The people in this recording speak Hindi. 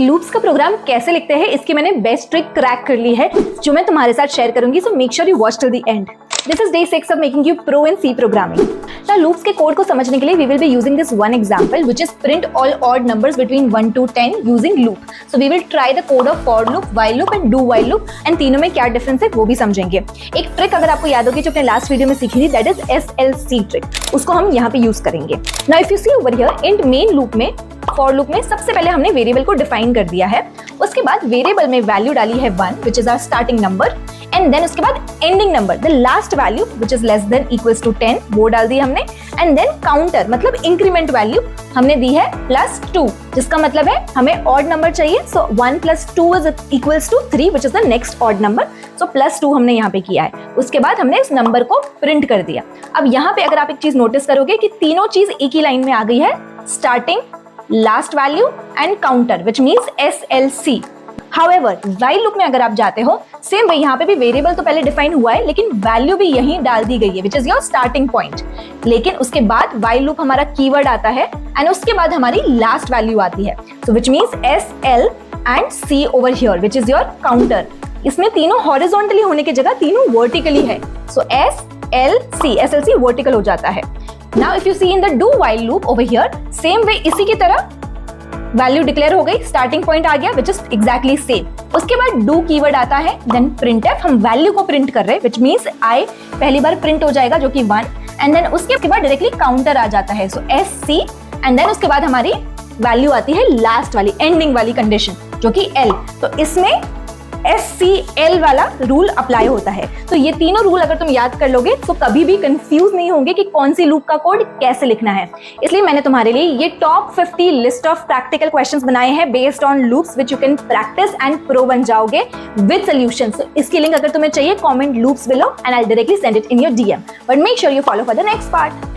लूप्स का प्रोग्राम कैसे लिखते हैं इसकी मैंने बेस्ट ट्रिक क्रैक कर ली है जो मैं तुम्हारे साथ शेयर करूंगी, so make sure you watch till the end. This is day 6 of making you pro in C programming. Now loops के कोड को समझने के लिए we will be using this one example which is print all odd numbers between 1 to 10 using loop. So we will try the code of for loop, while loop and do while loop and तीनों में क्या डिफरेंस है वो भी समझेंगे। एक ट्रिक अगर आपको याद होगी जो अपने लास्ट वीडियो में सीखी थी, दैट इज SLC ट्रिक, उसको हम यहाँ पे यूज करेंगे। Now if you see over here int main loop में फॉर लूप में सबसे पहले हमने वेरिएबल को डिफाइन कर दिया है, उसके बाद वेरिएबल में वैल्यू डाली है 1 which is our starting number and then उसके बाद ending number the last value which is less than equals to 10 वो डाल दी हमने एंड देन काउंटर मतलब इंक्रीमेंट वैल्यू हमने दी है +2 जिसका मतलब है हमें ऑड नंबर चाहिए, so 1 + 2 is equals to 3 which is the next odd number, so +2 हमने यहाँ पे किया है। उसके बाद हमने इस नंबर को प्रिंट कर दिया। अब यहाँ पे अगर आप एक चीज नोटिस करोगे कि तीनों चीज एक ही लाइन में आ गई है, starting, last value and counter which means SLC। However, while loop में अगर आप जाते हो सेम वही यहाँ पे भी वेरिएबल तो पहले डिफाइन हुआ है लेकिन वैल्यू भी यहीं डाल दी गई है विच इज योर स्टार्टिंग पॉइंट, लेकिन उसके बाद while loop हमारा कीवर्ड आता है एंड उसके बाद हमारी लास्ट वैल्यू आती है, so which means SL and C over here which is your counter. इसमें तीनों हॉरिजॉन्टली होने की जगह तीनों वर्टिकली है, सो SLC SLC वर्टिकल हो जाता है। Now if you see in the do while loop over here, same way इसी की तरह वैल्यू डिक्लेयर हो गई, स्टार्टिंग पॉइंट आ गया विच इज एग्जैक्टली सेम। उसके बाद डू कीवर्ड आता है, देन printf हम वैल्यू को प्रिंट कर रहे हैं विच मीन्स I पहली बार प्रिंट हो जाएगा जो कि 1 एंड देन उसके बाद डायरेक्टली काउंटर आ जाता है, सो SC एंड देन उसके बाद हमारी वैल्यू आती है लास्ट वाली एंडिंग वाली कंडीशन जो कि L, तो इसमें SCL वाला रूल अप्लाई होता है। तो ये तीनों रूल अगर तुम याद कर लोगे तो कभी भी कंफ्यूज नहीं होंगे कि कौन सी लूप का कोड कैसे लिखना है। इसलिए मैंने तुम्हारे लिए ये top 50 list of practical questions बनाए हैं based on loops which you can practice and pro बन जाओगे विद सॉल्यूशंस। इसकी लिंक अगर तुम्हें चाहिए comment loops below and I directly send it in your DM, but make sure you follow for the next part.